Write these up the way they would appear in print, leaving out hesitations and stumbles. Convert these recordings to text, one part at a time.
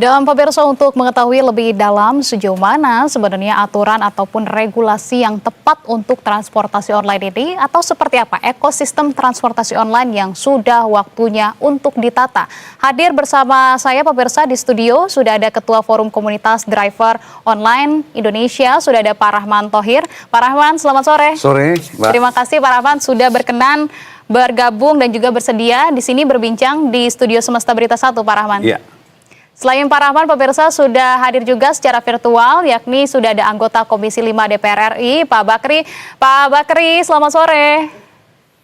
Dan pemirsa, untuk mengetahui lebih dalam sejauh mana sebenarnya aturan ataupun regulasi yang tepat untuk transportasi online ini, atau seperti apa ekosistem transportasi online yang sudah waktunya untuk ditata. Hadir bersama saya pemirsa di studio sudah ada Ketua Forum Komunitas Driver Online Indonesia, sudah ada Pak Rahman Thohir. Pak Rahman, selamat sore. Sore, Mbak. Terima kasih Pak Rahman sudah berkenan bergabung dan juga bersedia di sini berbincang di studio Semesta Berita 1, Pak Rahman. Iya. Selain Pak Rahman, pemirsa sudah hadir juga secara virtual, yakni sudah ada anggota Komisi 5 DPR RI, Pak Bakri. Pak Bakri, selamat sore.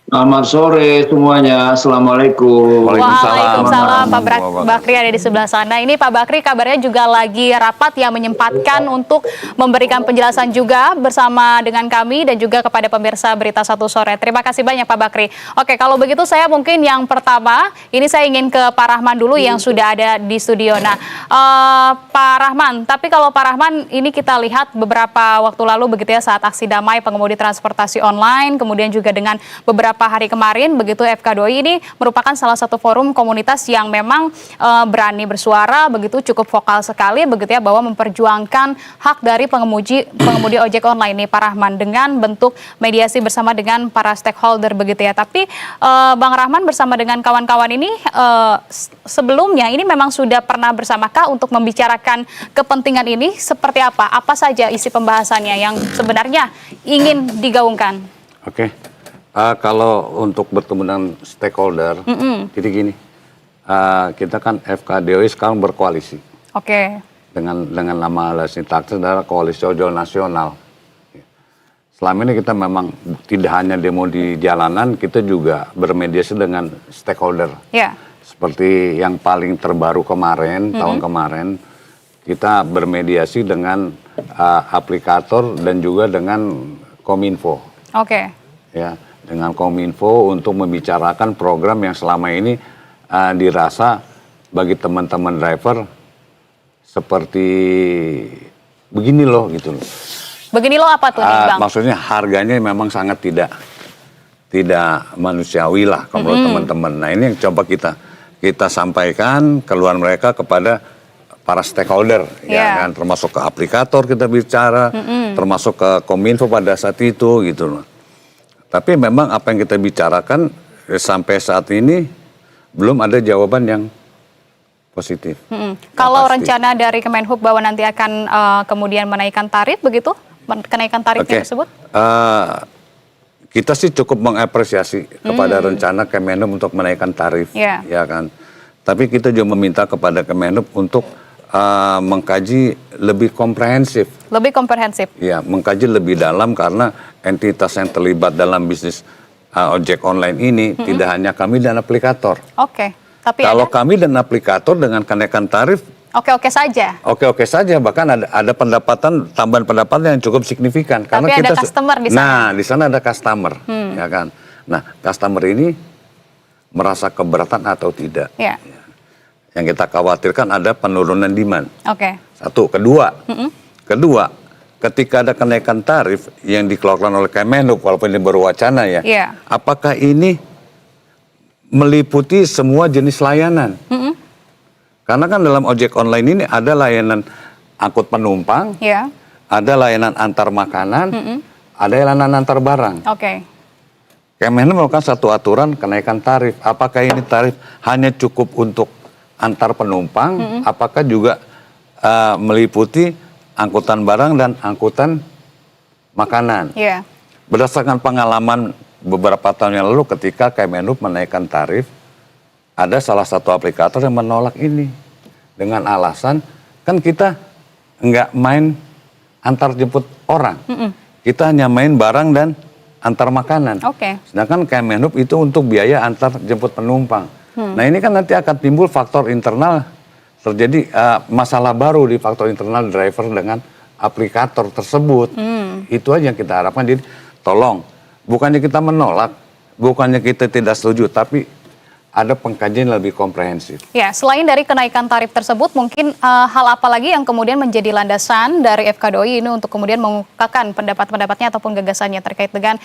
Selamat sore semuanya. Assalamualaikum. Waalaikumsalam. Pak Bakri ada di sebelah sana. Ini Pak Bakri kabarnya juga lagi rapat yang menyempatkan untuk memberikan penjelasan juga bersama dengan kami dan juga kepada pemirsa Berita 1 Sore. Terima kasih banyak Pak Bakri. Oke, kalau begitu saya mungkin yang pertama, ini saya ingin ke Pak Rahman dulu yang sudah ada di studio. Nah, Pak Rahman, tapi kalau Pak Rahman ini kita lihat beberapa waktu lalu begitu ya, saat aksi damai pengemudi transportasi online, kemudian juga dengan beberapa hari kemarin begitu, FK2I ini merupakan salah satu forum komunitas yang memang berani bersuara begitu, cukup vokal sekali begitu ya, bahwa memperjuangkan hak dari pengemudi ojek online nih Pak Rahman, dengan bentuk mediasi bersama dengan para stakeholder begitu ya. Tapi Bang Rahman bersama dengan kawan-kawan ini sebelumnya ini memang sudah pernah bersamakah untuk membicarakan kepentingan ini? Seperti apa? Apa saja isi pembahasannya yang sebenarnya ingin digaungkan? Oke. Kalau untuk bertemu dengan stakeholder, jadi gini, kita kan FKDOI sekarang berkoalisi. Oke. Dengan nama sintaksis adalah Koalisi Ojol Nasional. Selama ini kita memang tidak hanya demo di jalanan, kita juga bermediasi dengan stakeholder. Ya. Seperti yang paling terbaru kemarin, tahun kemarin, kita bermediasi dengan aplikator dan juga dengan Kominfo. Oke. Ya, dengan Kominfo untuk membicarakan program yang selama ini dirasa bagi teman-teman driver seperti begini loh gitu loh. Begini loh apa tuh nih Bang? Maksudnya harganya memang sangat tidak manusiawi lah kalau menurut teman-teman. Nah, ini yang coba kita sampaikan keluhan mereka kepada para stakeholder, ya kan, termasuk ke aplikator kita bicara, termasuk ke Kominfo pada saat itu gitu loh. Tapi memang apa yang kita bicarakan sampai saat ini belum ada jawaban yang positif. Kalau rencana dari Kemenhub bahwa nanti akan kemudian menaikkan tarif begitu, kenaikan tarifnya tersebut? Kita sih cukup mengapresiasi kepada rencana Kemenhub untuk menaikkan tarif, ya kan. Tapi kita juga meminta kepada Kemenhub untuk mengkaji lebih komprehensif. Lebih komprehensif? Ya, mengkaji lebih dalam, karena entitas yang terlibat dalam bisnis ojek online ini tidak hanya kami dan aplikator. Oke. Tapi kalau kami dan aplikator dengan kenaikan tarif, oke-oke saja. Oke-oke saja, bahkan ada tambahan pendapatan yang cukup signifikan. Tapi karena ada customer di sana. Nah, di sana ada customer, ya kan. Nah, customer ini merasa keberatan atau tidak? Ya. Yang kita khawatirkan ada penurunan demand. Oke. Satu, kedua, ketika ada kenaikan tarif yang dikeluarkan oleh Kemenhub, walaupun ini baru wacana ya, apakah ini meliputi semua jenis layanan? Karena kan dalam ojek online ini ada layanan angkut penumpang, ada layanan antar makanan, ada layanan antar barang. Oke. Kemenhub melakukan satu aturan kenaikan tarif. Apakah ini tarif hanya cukup untuk antar penumpang, apakah juga meliputi angkutan barang dan angkutan makanan? Berdasarkan pengalaman beberapa tahun yang lalu ketika Kemenhub menaikkan tarif, ada salah satu aplikator yang menolak ini dengan alasan, kan kita nggak main antar jemput orang, kita hanya main barang dan antar makanan. Sedangkan Kemenhub itu untuk biaya antar jemput penumpang. Nah, ini kan nanti akan timbul faktor internal, terjadi masalah baru di faktor internal driver dengan aplikator tersebut. Itu aja yang kita harapkan. Jadi tolong, bukannya kita menolak, bukannya kita tidak setuju, tapi ada pengkajian lebih komprehensif. Ya, selain dari kenaikan tarif tersebut, mungkin hal apa lagi yang kemudian menjadi landasan dari FKDOI ini untuk kemudian mengungkapkan pendapat-pendapatnya ataupun gagasannya terkait dengan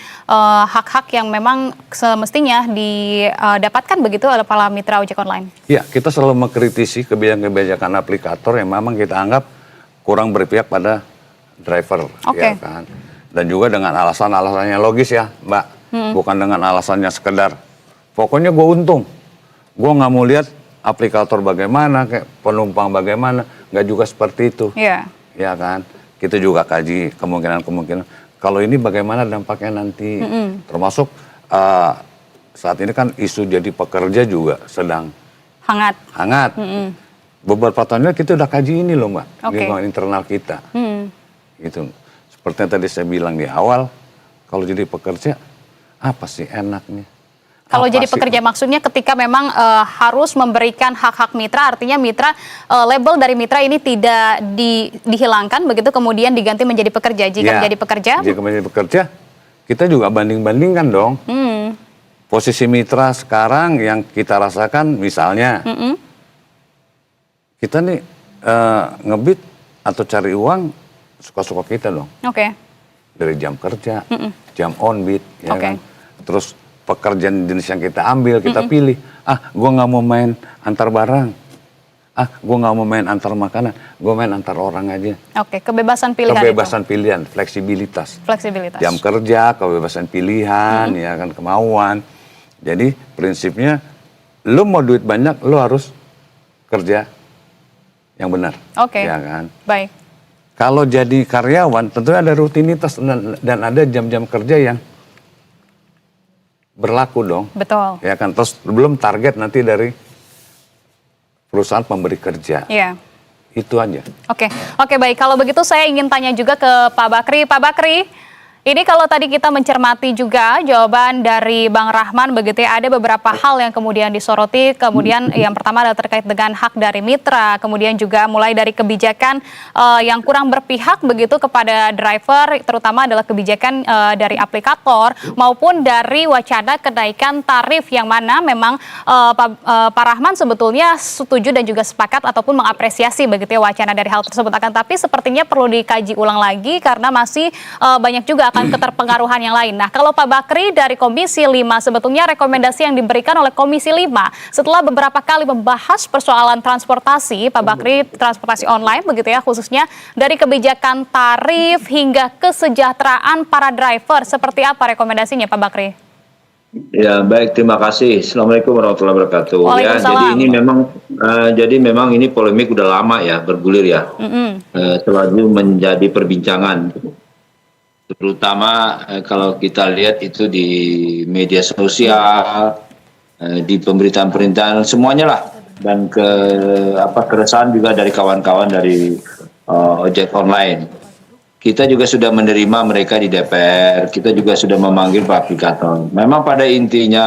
hak-hak yang memang semestinya didapatkan begitu oleh para mitra ojek online? Ya, kita selalu mengkritisi kebijakan-kebijakan aplikator yang memang kita anggap kurang berpihak pada driver, ya kan. Dan juga dengan alasan-alasannya logis ya, Mbak, bukan dengan alasannya sekedar pokoknya gue untung. Gue nggak mau lihat aplikator bagaimana, kayak penumpang bagaimana, nggak juga seperti itu. Iya. Ya kan, kita juga kaji kemungkinan-kemungkinan. Kalau ini bagaimana dampaknya nanti, termasuk saat ini kan isu jadi pekerja juga sedang hangat. Beberapa tahun lalu kita udah kaji ini loh Mbak, lingkungan internal kita. Gitu. Seperti yang tadi saya bilang di awal, kalau jadi pekerja apa sih enaknya? Kalau jadi pekerja maksudnya ketika memang harus memberikan hak-hak mitra, artinya mitra label dari mitra ini tidak dihilangkan begitu kemudian diganti menjadi pekerja. Jika menjadi pekerja? Jika menjadi pekerja, kita juga banding-bandingkan dong. Posisi mitra sekarang yang kita rasakan misalnya, kita nih ngebit atau cari uang suka-suka kita dong. Dari jam kerja, jam on bid, ya kan. Terus pekerjaan jenis yang kita ambil, kita pilih. Gue nggak mau main antar barang. Gue nggak mau main antar makanan. Gue main antar orang aja. Kebebasan pilihan. Kebebasan pilihan, fleksibilitas. Jam kerja, kebebasan pilihan, ya kan, kemauan. Jadi prinsipnya, lo mau duit banyak, lo harus kerja yang benar. Ya kan. Baik. Kalau jadi karyawan, tentunya ada rutinitas dan ada jam-jam kerja yang berlaku dong. Betul. Ya kan, terus belum target nanti dari perusahaan pemberi kerja. Iya. Itu aja. Oke, baik. Kalau begitu saya ingin tanya juga ke Pak Bakri. Pak Bakri, ini kalau tadi kita mencermati juga jawaban dari Bang Rahman begitu ya, ada beberapa hal yang kemudian disoroti. Kemudian yang pertama adalah terkait dengan hak dari mitra, kemudian juga mulai dari kebijakan yang kurang berpihak begitu kepada driver, terutama adalah kebijakan dari aplikator maupun dari wacana kenaikan tarif yang mana memang Pak Rahman sebetulnya setuju dan juga sepakat ataupun mengapresiasi begitu ya wacana dari hal tersebut. Akan tapi sepertinya perlu dikaji ulang lagi karena masih banyak juga akan keterpengaruhan yang lain. Nah, kalau Pak Bakri dari Komisi 5, sebetulnya rekomendasi yang diberikan oleh Komisi 5 setelah beberapa kali membahas persoalan transportasi, Pak Bakri, transportasi online begitu ya, khususnya dari kebijakan tarif hingga kesejahteraan para driver, seperti apa rekomendasinya Pak Bakri? Ya, baik, terima kasih. Assalamualaikum warahmatullahi wabarakatuh. Ya, jadi memang ini polemik udah lama ya, bergulir ya. Selalu menjadi perbincangan. Terutama kalau kita lihat itu di media sosial, di pemberitaan-pemberitaan semuanya lah, dan keresahan juga dari kawan-kawan dari ojek online. Kita juga sudah menerima mereka di DPR, kita juga sudah memanggil Pak aplikator. Memang pada intinya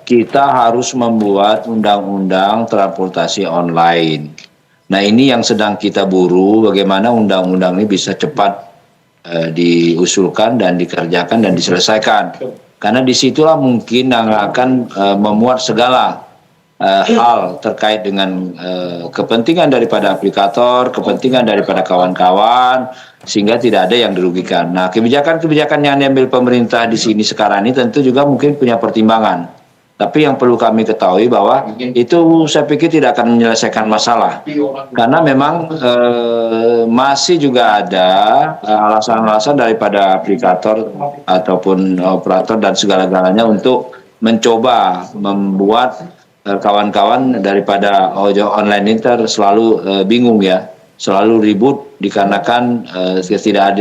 kita harus membuat undang-undang transportasi online. Nah, ini yang sedang kita buru, bagaimana undang-undang ini bisa cepat diusulkan dan dikerjakan dan diselesaikan. Karena disitulah mungkin yang akan memuat segala hal terkait dengan kepentingan daripada aplikator, kepentingan daripada kawan-kawan, sehingga tidak ada yang dirugikan. Nah, kebijakan-kebijakan yang diambil pemerintah di sini sekarang ini tentu juga mungkin punya pertimbangan. Tapi yang perlu kami ketahui bahwa itu saya pikir tidak akan menyelesaikan masalah. Karena memang masih juga ada alasan-alasan daripada aplikator ataupun operator dan segala-galanya untuk mencoba membuat kawan-kawan daripada ojek online ini selalu bingung ya. Selalu ribut dikarenakan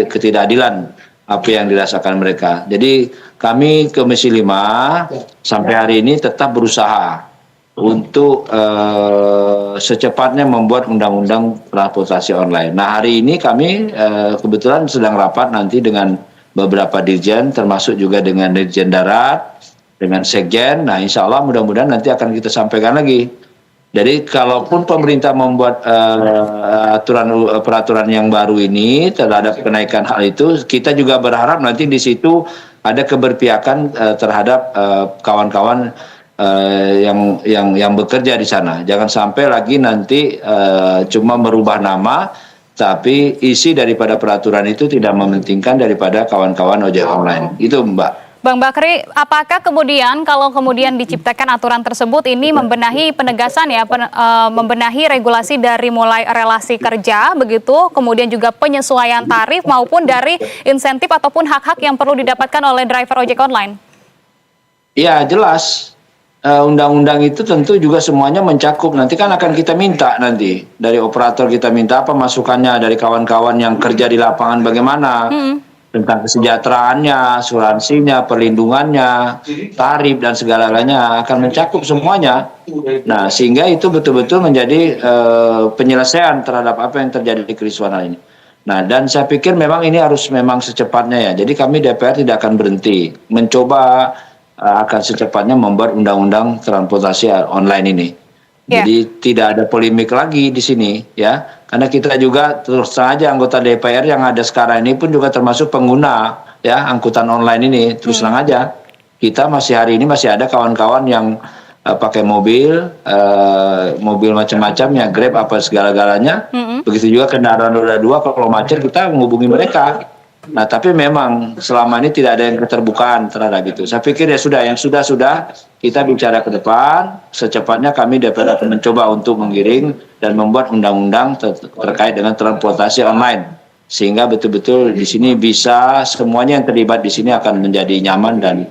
ketidakadilan apa yang dirasakan mereka. Jadi kami Komisi 5 sampai hari ini tetap berusaha untuk secepatnya membuat undang-undang transportasi online. Nah, hari ini kami kebetulan sedang rapat nanti dengan beberapa dirjen, termasuk juga dengan Dirjen Darat, dengan Sekjen. Nah, insya Allah mudah-mudahan nanti akan kita sampaikan lagi. Jadi kalaupun pemerintah membuat peraturan yang baru ini terhadap kenaikan hal itu, kita juga berharap nanti di situ ada keberpihakan terhadap kawan-kawan yang bekerja di sana. Jangan sampai lagi nanti cuma merubah nama, tapi isi daripada peraturan itu tidak mementingkan daripada kawan-kawan ojek online. Itu Mbak. Bang Bakri, apakah kemudian kalau kemudian diciptakan aturan tersebut ini membenahi penegasan ya, membenahi regulasi dari mulai relasi kerja begitu, kemudian juga penyesuaian tarif maupun dari insentif ataupun hak-hak yang perlu didapatkan oleh driver ojek online? Ya jelas, undang-undang itu tentu juga semuanya mencakup. Nanti kan akan kita minta nanti dari operator, kita minta apa masukannya dari kawan-kawan yang kerja di lapangan bagaimana. Tentang kesejahteraannya, asuransinya, perlindungannya, tarif dan segala-galanya akan mencakup semuanya. Nah, sehingga itu betul-betul menjadi penyelesaian terhadap apa yang terjadi di kerisauan ini. Nah, dan saya pikir memang ini harus memang secepatnya ya. Jadi kami DPR tidak akan berhenti mencoba akan secepatnya membuat undang-undang transportasi online ini. Jadi tidak ada polemik lagi di sini ya, karena kita juga terus saja anggota DPR yang ada sekarang ini pun juga termasuk pengguna ya angkutan online ini. Terus terang aja kita hari ini masih ada kawan-kawan yang pakai mobil macam-macam ya, Grab apa segala-galanya. Begitu juga kendaraan roda 2 kalau macet kita menghubungi mereka. Nah, tapi memang selama ini tidak ada yang keterbukaan terhadap itu. Saya pikir ya sudah, yang sudah kita bicara ke depan, secepatnya kami DPR akan mencoba untuk menggiring dan membuat undang-undang terkait dengan transportasi online. Sehingga betul-betul di sini bisa semuanya yang terlibat di sini akan menjadi nyaman dan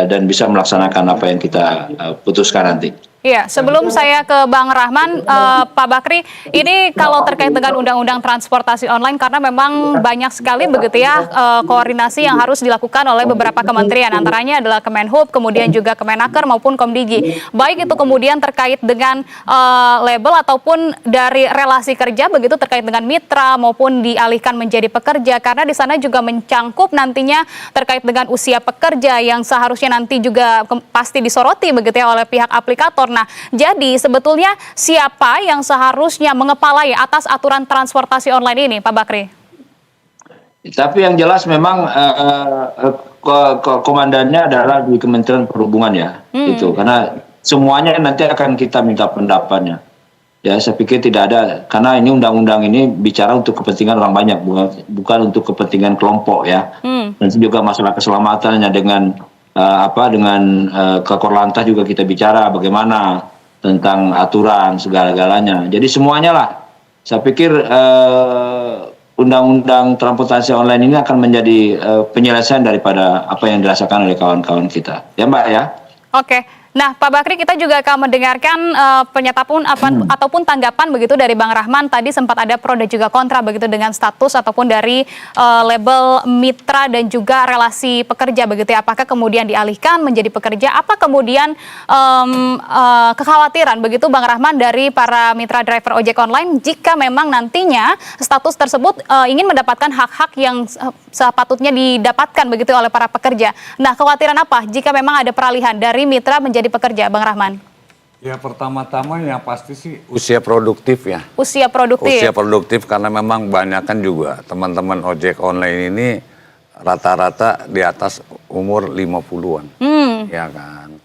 dan bisa melaksanakan apa yang kita putuskan nanti. Iya, sebelum saya ke Bang Rahman, Pak Bakri, ini kalau terkait dengan undang-undang transportasi online, karena memang banyak sekali begitu ya koordinasi yang harus dilakukan oleh beberapa kementerian, antaranya adalah Kemenhub, kemudian juga Kemenaker maupun Komdigi. Baik itu kemudian terkait dengan label ataupun dari relasi kerja, begitu terkait dengan mitra maupun dialihkan menjadi pekerja, karena di sana juga mencangkup nantinya terkait dengan usia pekerja yang seharusnya nanti juga pasti disoroti begitu ya oleh pihak aplikator. Nah, jadi sebetulnya siapa yang seharusnya mengepalai atas aturan transportasi online ini, Pak Bakri? Tapi yang jelas memang komandannya adalah di Kementerian Perhubungan ya, itu karena semuanya nanti akan kita minta pendapatnya. Ya, saya pikir tidak ada, karena ini undang-undang ini bicara untuk kepentingan orang banyak, bukan untuk kepentingan kelompok ya. Nanti juga masalah keselamatannya dengan Kakor Lantas juga kita bicara bagaimana tentang aturan segala-galanya. Jadi semuanya lah. Saya pikir undang-undang transportasi online ini akan menjadi penyelesaian daripada apa yang dirasakan oleh kawan-kawan kita. Ya Mbak ya. Oke. Nah, Pak Bakri, kita juga akan mendengarkan pernyataan ataupun tanggapan begitu dari Bang Rahman. Tadi sempat ada pro dan juga kontra begitu dengan status ataupun dari label mitra dan juga relasi pekerja begitu ya. Apakah kemudian dialihkan menjadi pekerja? Apa kemudian kekhawatiran begitu Bang Rahman dari para mitra driver ojek online jika memang nantinya status tersebut ingin mendapatkan hak-hak yang sepatutnya didapatkan begitu oleh para pekerja. Nah, kekhawatiran apa jika memang ada peralihan dari mitra menjadi pekerja, Bang Rahman? Ya, pertama-tama yang pasti sih usia produktif ya. Usia produktif. Usia produktif karena memang banyak kan juga teman-teman ojek online ini rata-rata di atas umur 50-an. Ya kan.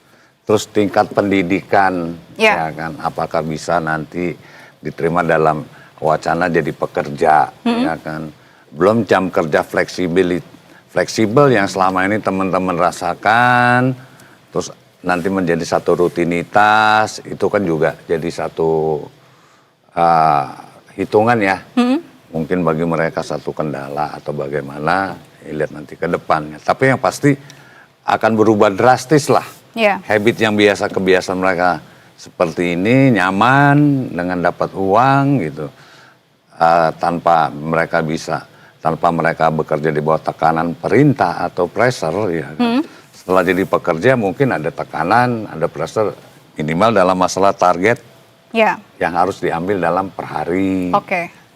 Terus tingkat pendidikan ya kan, apakah bisa nanti diterima dalam wacana jadi pekerja ya kan. Belum jam kerja fleksibel yang selama ini teman-teman rasakan, terus nanti menjadi satu rutinitas, itu kan juga jadi satu hitungan ya. Mungkin bagi mereka satu kendala atau bagaimana, lihat nanti ke depannya. Tapi yang pasti akan berubah drastis lah. Habit yang kebiasaan mereka seperti ini, nyaman dengan dapat uang gitu. Tanpa mereka bekerja di bawah tekanan perintah atau pressure ya kan. Setelah jadi pekerja mungkin ada tekanan, ada pressure minimal dalam masalah target yang harus diambil dalam per hari.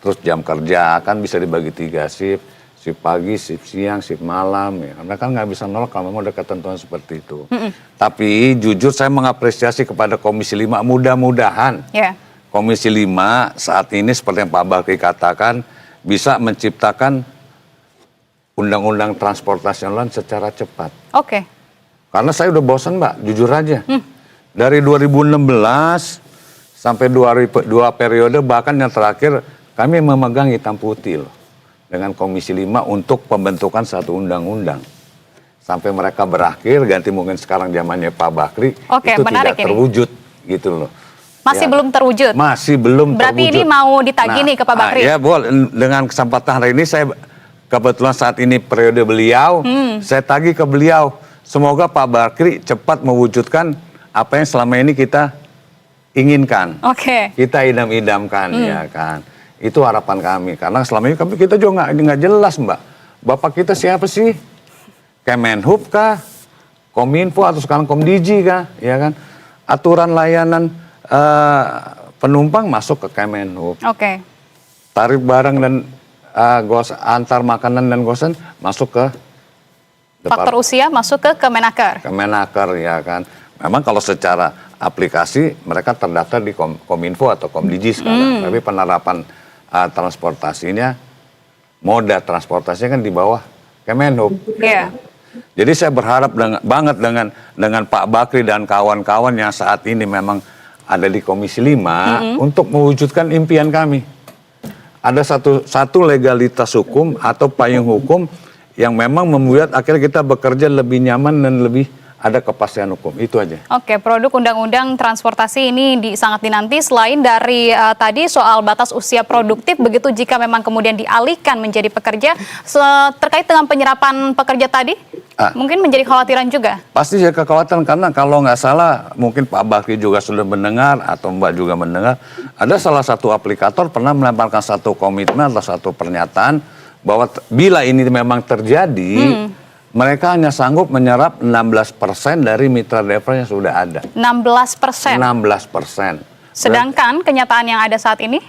Terus jam kerja kan bisa dibagi 3 shift, shift pagi, shift siang, shift malam. Ya. Mereka nggak bisa nolak kalau memang ada ketentuan seperti itu. Tapi jujur saya mengapresiasi kepada Komisi 5, mudah-mudahan Komisi 5 saat ini seperti yang Pak Bakri katakan bisa menciptakan undang-undang transportasi online secara cepat. Oke. Karena saya udah bosan, Mbak, jujur aja. Dari 2016 sampai dua periode, bahkan yang terakhir kami memegang hitam putih loh dengan Komisi 5 untuk pembentukan satu undang-undang. Sampai mereka berakhir, ganti mungkin sekarang zamannya Pak Bakri, Oke, itu menarik tidak ini. terwujud gitu loh. Masih belum terwujud? Masih belum Berarti terwujud. ini mau ditagih nih ke Pak Bakri? Ya, boleh. Dengan kesempatan hari ini saya kebetulan saat ini periode beliau, saya tagih ke beliau. Semoga Pak Bakri cepat mewujudkan apa yang selama ini kita inginkan. Oke. Kita idam-idamkan, ya kan. Itu harapan kami. Karena selama ini kita juga nggak jelas, Mbak. Bapak kita siapa sih? Kemenhub kah? Kominfo atau sekarang Komdigi kah? Ya kan? Aturan layanan penumpang masuk ke Kemenhub. Oke. Tarif barang dan antar makanan dan gosen masuk ke Faktor usia masuk ke Kemenaker. Kemenaker, ya kan. Memang kalau secara aplikasi mereka terdaftar di Kominfo atau Komdigi sekarang, tapi penerapan transportasinya, moda transportasinya kan di bawah Kemenhub. Iya. Jadi saya berharap banget dengan Pak Bakri dan kawan-kawan yang saat ini memang ada di Komisi 5 untuk mewujudkan impian kami. Ada satu legalitas hukum atau payung hukum yang memang membuat akhirnya kita bekerja lebih nyaman dan lebih ada kepastian hukum. Itu aja. Oke, produk undang-undang transportasi ini sangat dinanti. Selain dari tadi soal batas usia produktif, begitu jika memang kemudian dialihkan menjadi pekerja, terkait dengan penyerapan pekerja tadi, mungkin menjadi kekhawatiran juga. Pasti saya kekhawatiran karena kalau nggak salah, mungkin Pak Bakri juga sudah mendengar atau Mbak juga mendengar, ada salah satu aplikator pernah melemparkan satu komitmen atau satu pernyataan bahwa bila ini memang terjadi, mereka hanya sanggup menyerap 16% dari mitra driver yang sudah ada. 16%? 16%. Sedangkan kenyataan yang ada saat ini?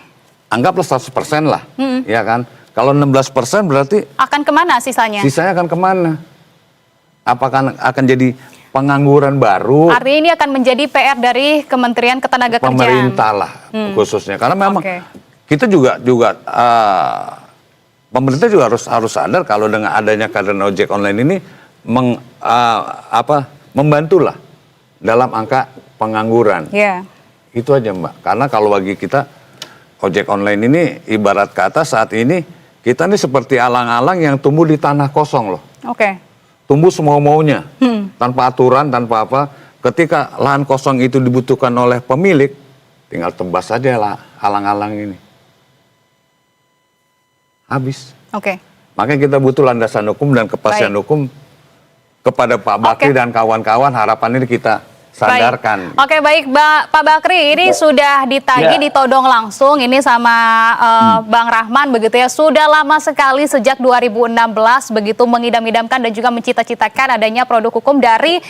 Anggaplah 100% lah, ya kan? Kalau 16% berarti akan kemana sisanya? Sisanya akan kemana? Apakah akan jadi pengangguran baru? Artinya ini akan menjadi PR dari Kementerian Ketenagakerjaan. Pemerintah lah khususnya. Karena memang kita juga pemerintah juga harus sadar kalau dengan adanya keadaan ojek online ini membantulah dalam angka pengangguran. Yeah. Itu aja, Mbak. Karena kalau bagi kita ojek online ini ibarat kata saat ini kita ini seperti alang-alang yang tumbuh di tanah kosong loh. Oke. Tumbuh semau-maunya, tanpa aturan, tanpa apa. Ketika lahan kosong itu dibutuhkan oleh pemilik, tinggal tebas saja lah alang-alang ini. Habis. Oke. Makanya kita butuh landasan hukum dan kepastian hukum kepada Pak Bakri dan kawan-kawan. Harapan ini kita sadarkan. Oke, baik Pak Bakri, ini sudah ditagih, ditodong langsung ini sama Bang Rahman begitu ya. Sudah lama sekali sejak 2016 begitu mengidam-idamkan dan juga mencita-citakan adanya produk hukum dari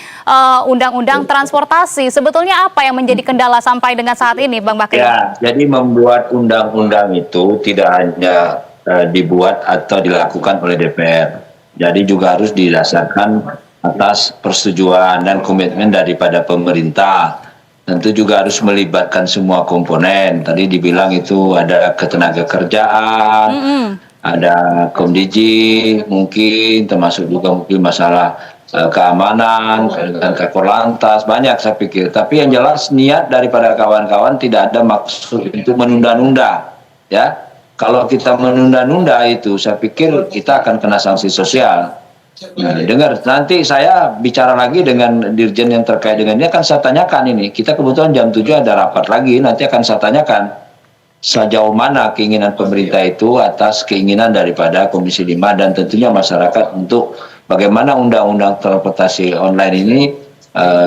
undang-undang transportasi. Sebetulnya apa yang menjadi kendala sampai dengan saat ini, Bang Bakri? Ya, jadi membuat undang-undang itu tidak hanya dibuat atau dilakukan oleh DPR. Jadi juga harus didasarkan atas persetujuan dan komitmen daripada pemerintah. Tentu juga harus melibatkan semua komponen. Tadi dibilang itu ada ketenagakerjaan, ada Komdigi, mungkin termasuk juga mungkin masalah keamanan dan kakor lantas, banyak saya pikir. Tapi yang jelas niat daripada kawan-kawan tidak ada maksud untuk menunda-nunda, ya. Kalau kita menunda-nunda itu, saya pikir kita akan kena sanksi sosial. Nah, dengar, nanti saya bicara lagi dengan dirjen yang terkait dengan ini, akan saya tanyakan ini. Kita kebetulan jam 7 ada rapat lagi, nanti akan saya tanyakan sejauh mana keinginan pemerintah itu atas keinginan daripada Komisi 5 dan tentunya masyarakat untuk bagaimana undang-undang transportasi online ini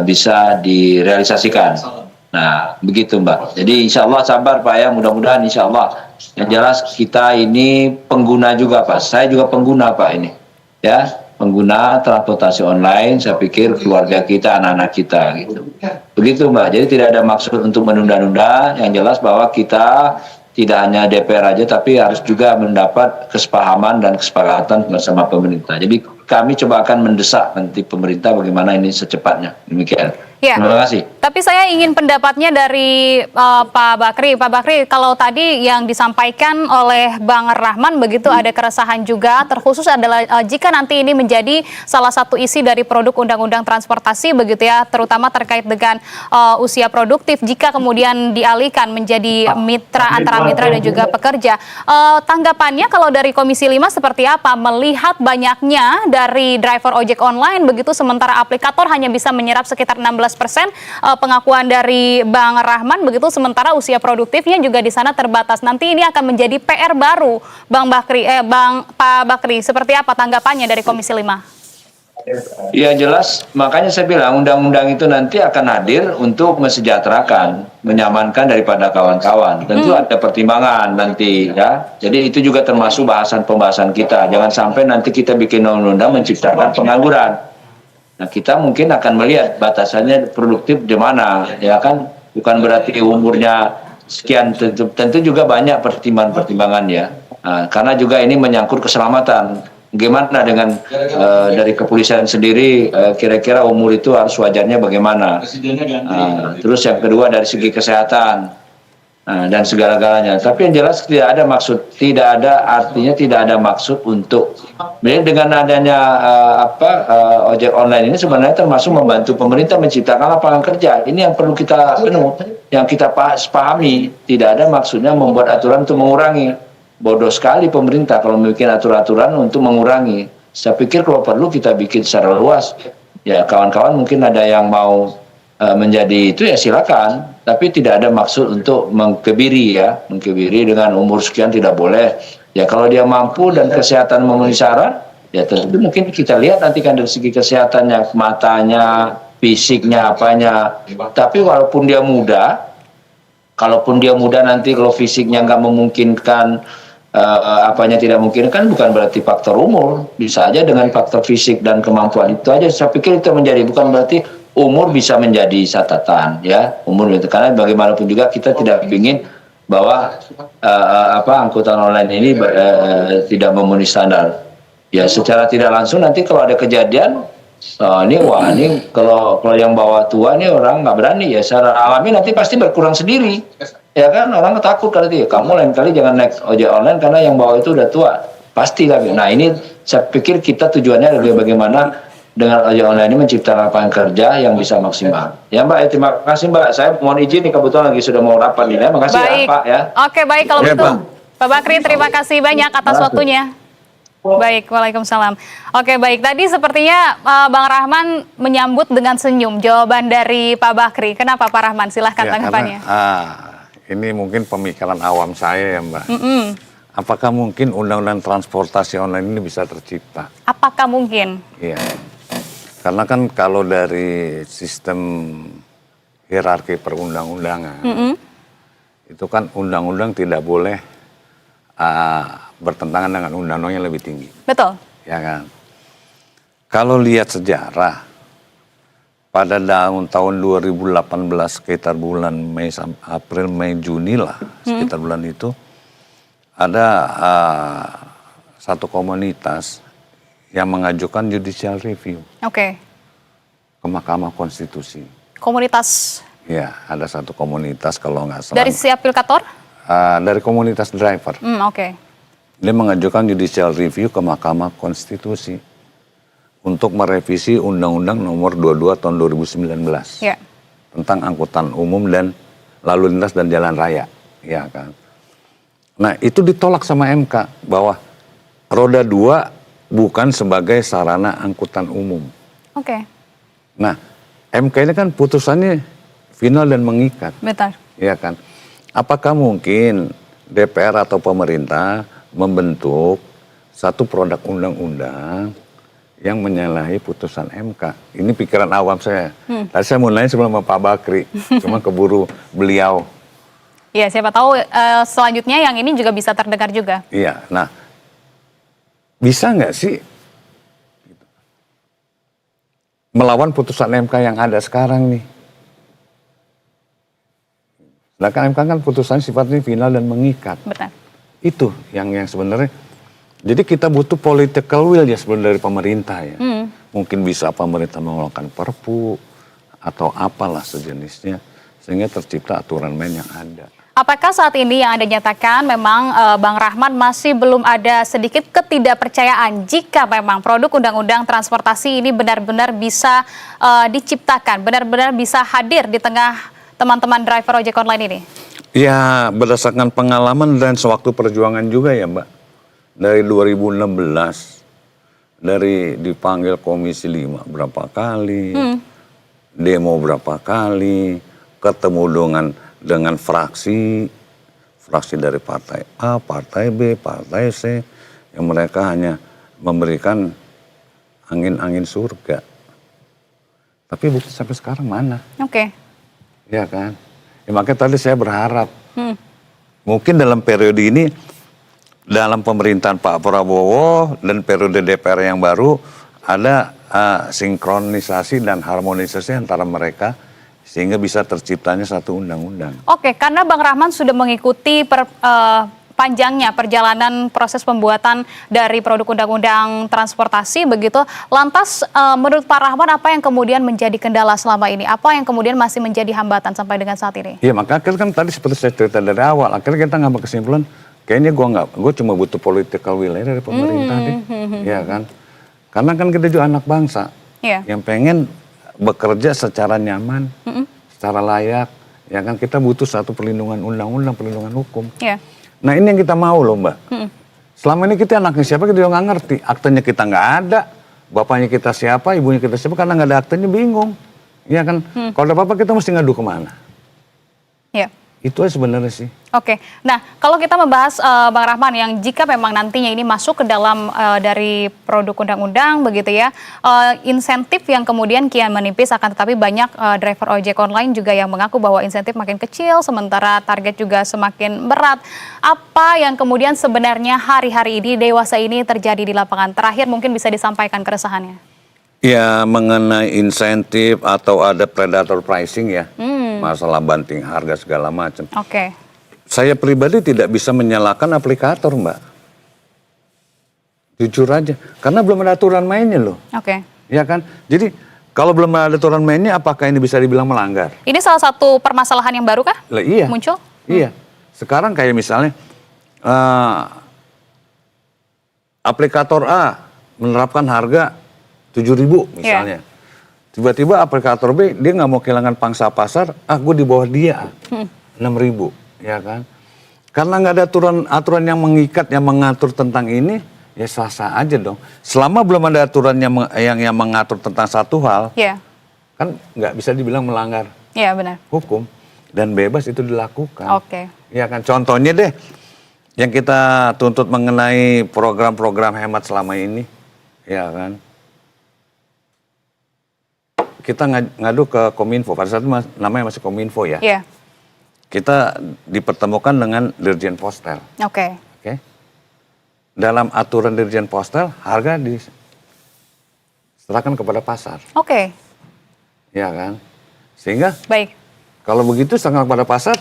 bisa direalisasikan. Nah, begitu Mbak. Jadi insya Allah sabar Pak ya, mudah-mudahan insya Allah. Yang jelas kita ini pengguna juga Pak, saya juga pengguna Pak ini. Ya, pengguna transportasi online, saya pikir keluarga kita, anak-anak kita gitu. Begitu Mbak, jadi tidak ada maksud untuk menunda-nunda, yang jelas bahwa kita tidak hanya DPR aja, tapi harus juga mendapat kesepahaman dan kesepakatan bersama pemerintah. Jadi kami coba akan mendesak nanti pemerintah bagaimana ini secepatnya. Demikian. Ya. Terima kasih. Tapi saya ingin pendapatnya dari Pak Bakri. Pak Bakri, kalau tadi yang disampaikan oleh Bang Rahman begitu ada keresahan juga, terkhusus adalah jika nanti ini menjadi salah satu isi dari produk undang-undang transportasi begitu ya, terutama terkait dengan usia produktif, jika kemudian dialihkan menjadi mitra antara mitra dan juga pekerja. Tanggapannya kalau dari Komisi 5 seperti apa? Melihat banyaknya dari driver ojek online begitu, sementara aplikator hanya bisa menyerap sekitar 16% pengakuan dari Bang Rahman begitu, sementara usia produktifnya juga di sana terbatas. Nanti ini akan menjadi PR baru, Pak Bakri. Seperti apa tanggapannya dari Komisi 5? Ya jelas, makanya saya bilang undang-undang itu nanti akan hadir untuk mesejahterakan, menyamankan daripada kawan-kawan. Tentu ada pertimbangan nanti ya. Jadi itu juga termasuk pembahasan kita. Jangan sampai nanti kita bikin undang-undang menciptakan pengangguran. Nah, kita mungkin akan melihat batasannya produktif di mana, ya kan? Bukan berarti umurnya sekian, tentu juga banyak pertimbangan-pertimbangan ya. Nah, karena juga ini menyangkut keselamatan. Bagaimana dengan dari kepolisian sendiri, kira-kira umur itu harus wajarnya bagaimana? Terus yang kedua dari segi kesehatan. Dan segala-galanya. Tapi yang jelas tidak ada artinya tidak ada maksud untuk dengan adanya ojek online ini sebenarnya termasuk membantu pemerintah menciptakan lapangan kerja. Ini yang perlu kita pahami. Tidak ada maksudnya membuat aturan untuk mengurangi. Bodoh sekali pemerintah kalau bikin aturan untuk mengurangi. Saya pikir kalau perlu kita bikin secara luas. Ya kawan-kawan mungkin ada yang mau menjadi itu ya silakan, tapi tidak ada maksud untuk mengkebiri dengan umur sekian tidak boleh. Ya kalau dia mampu dan kesehatan memenuhi syarat, ya tentu mungkin kita lihat nanti kan dari segi kesehatannya, matanya, fisiknya, apanya. Tapi kalaupun dia muda nanti kalau fisiknya nggak memungkinkan, apanya tidak mungkin kan bukan berarti faktor umur, bisa aja dengan faktor fisik dan kemampuan itu aja. Saya pikir itu menjadi bukan berarti umur bisa menjadi catatan ya, umur itu karena bagaimanapun juga kita tidak ingin bahwa angkutan online ini tidak memenuhi standar. Ya secara tidak langsung nanti kalau ada kejadian ini kalau yang bawa tua nih orang nggak berani ya, secara alami nanti pasti berkurang sendiri. Ya kan orang takut kali itu, kamu lain kali jangan naik ojek online karena yang bawa itu udah tua. Pasti kan. Nah, ini saya pikir kita tujuannya adalah bagaimana dengan ojek online ini menciptakan lapangan kerja yang bisa maksimal. Ya Mbak, terima kasih Mbak. Saya mohon izin nih kebetulan lagi sudah mau rapat nih. Terima kasih ya Pak ya. Oke, baik kalau begitu. Pak Bakri, terima kasih banyak atas waktunya. Baik, waalaikumsalam. Oke, baik. Tadi sepertinya Bang Rahman menyambut dengan senyum jawaban dari Pak Bakri. Kenapa Pak Rahman? Silahkan tanggapannya. Ini mungkin pemikiran awam saya ya Mbak. Apakah mungkin undang-undang transportasi online ini bisa tercipta? Apakah mungkin? Iya. Karena kan kalau dari sistem hierarki perundang-undangan, itu kan undang-undang tidak boleh bertentangan dengan undang-undang yang lebih tinggi. Betul. Ya kan. Kalau lihat sejarah, pada tahun 2018 sekitar bulan April, Mei, Juni lah, sekitar bulan itu, ada satu komunitas yang mengajukan judicial review ke Mahkamah Konstitusi. Komunitas? Ya, ada satu komunitas kalau nggak salah. Dari si aplikator? Dari komunitas driver. Dia mengajukan judicial review ke Mahkamah Konstitusi untuk merevisi Undang-Undang Nomor 22 Tahun 2019 tentang angkutan umum dan lalu lintas dan jalan raya, ya kan. Nah itu ditolak sama MK bahwa roda 2 bukan sebagai sarana angkutan umum. Nah MK ini kan putusannya final dan mengikat. Betul. Ya kan. Apakah mungkin DPR atau pemerintah membentuk satu produk undang-undang yang menyalahi putusan MK? Ini pikiran awam saya. Tadi saya mau nanya sebelum Pak Bakri, cuma keburu beliau. Iya, siapa tahu selanjutnya yang ini juga bisa terdengar juga. Iya, nah bisa nggak sih melawan putusan MK yang ada sekarang nih? Sedangkan MK kan putusannya sifatnya final dan mengikat. Betul. Itu yang sebenarnya Jadi kita butuh political will ya sebenarnya dari pemerintah ya. Mungkin bisa pemerintah mengeluarkan perpu atau apalah sejenisnya sehingga tercipta aturan main yang ada. Apakah saat ini yang Anda nyatakan memang Bang Rahman masih belum ada sedikit ketidakpercayaan jika memang produk undang-undang transportasi ini benar-benar bisa diciptakan, benar-benar bisa hadir di tengah teman-teman driver ojek online ini? Ya berdasarkan pengalaman dan sewaktu perjuangan juga ya Mbak. Dari 2016, dari dipanggil Komisi 5 berapa kali, demo berapa kali, ketemu dengan fraksi dari partai A, partai B, partai C, yang mereka hanya memberikan angin-angin surga. Tapi bukti sampai sekarang mana? Oke. Ya kan? Ya, makanya tadi saya berharap mungkin dalam periode ini, dalam pemerintahan Pak Prabowo dan periode DPR yang baru ada sinkronisasi dan harmonisasi antara mereka sehingga bisa terciptanya satu undang-undang. Oke, karena Bang Rahman sudah mengikuti panjangnya perjalanan proses pembuatan dari produk undang-undang transportasi begitu. Lantas menurut Pak Rahman apa yang kemudian menjadi kendala selama ini? Apa yang kemudian masih menjadi hambatan sampai dengan saat ini? Iya, maka akhirnya kan tadi seperti saya cerita dari awal, akhirnya kita ngambil kesimpulan kayaknya gue cuma butuh political will dari pemerintah deh, ya kan? Karena kan kita juga anak bangsa yang pengen bekerja secara nyaman, secara layak, ya kan? Kita butuh satu perlindungan undang-undang, perlindungan hukum. Nah ini yang kita mau loh Mbak. Selama ini kita anaknya siapa kita juga nggak ngerti, aktenya kita nggak ada, bapaknya kita siapa, ibunya kita siapa, karena nggak ada aktenya bingung, ya kan? Kalau ada apa-apa kita mesti ngadu kemana? Ya. Itu aja sebenarnya sih. Oke, nah kalau kita membahas Bang Rahman yang jika memang nantinya ini masuk ke dalam dari produk undang-undang begitu ya, insentif yang kemudian kian menipis akan tetapi banyak driver ojek online juga yang mengaku bahwa insentif makin kecil sementara target juga semakin berat. Apa yang kemudian sebenarnya hari-hari ini dewasa ini terjadi di lapangan? Terakhir mungkin bisa disampaikan keresahannya. Ya mengenai insentif atau ada predator pricing ya. Masalah banting harga segala macam. Oke. Saya pribadi tidak bisa menyalahkan aplikator Mbak. Jujur aja, karena belum ada aturan mainnya loh. Oke. Ya kan, jadi kalau belum ada aturan mainnya, apakah ini bisa dibilang melanggar? Ini salah satu permasalahan yang baru kah? Lah, iya. Muncul? Iya. Sekarang kayak misalnya aplikator A menerapkan harga 7.000 misalnya. Tiba-tiba aplikator B, dia nggak mau kehilangan pangsa pasar, gue di bawah dia, 6.000, ya kan? Karena nggak ada aturan yang mengikat, yang mengatur tentang ini, ya sah-sah aja dong. Selama belum ada aturan yang mengatur tentang satu hal, kan nggak bisa dibilang melanggar benar. hukum, dan bebas itu dilakukan. Oke. Ya kan, contohnya deh, yang kita tuntut mengenai program-program hemat selama ini, ya kan? Kita ngadu ke Kominfo, pada saat itu namanya masih Kominfo ya. Kita dipertemukan dengan Dirjen Postel. Oke. Dalam aturan Dirjen Postel, harga diserahkan kepada pasar. Oke. Ya kan? Sehingga kalau begitu serahkan kepada pasar,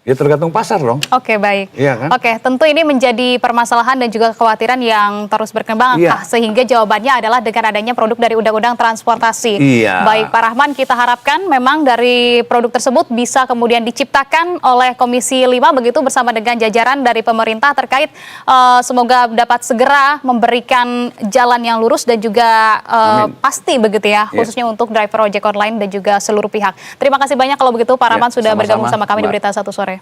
ya tergantung pasar dong. Oke, baik. Iya kan? Oke, tentu ini menjadi permasalahan dan juga kekhawatiran yang terus berkembang. Sehingga jawabannya adalah dengan adanya produk dari Undang-Undang Transportasi. Baik, Pak Rahman, kita harapkan memang dari produk tersebut bisa kemudian diciptakan oleh Komisi 5 begitu bersama dengan jajaran dari pemerintah terkait semoga dapat segera memberikan jalan yang lurus dan juga pasti begitu ya, khususnya untuk driver ojek online dan juga seluruh pihak. Terima kasih banyak kalau begitu Pak Rahman sudah bergabung sama kami di Berita Satu Sore.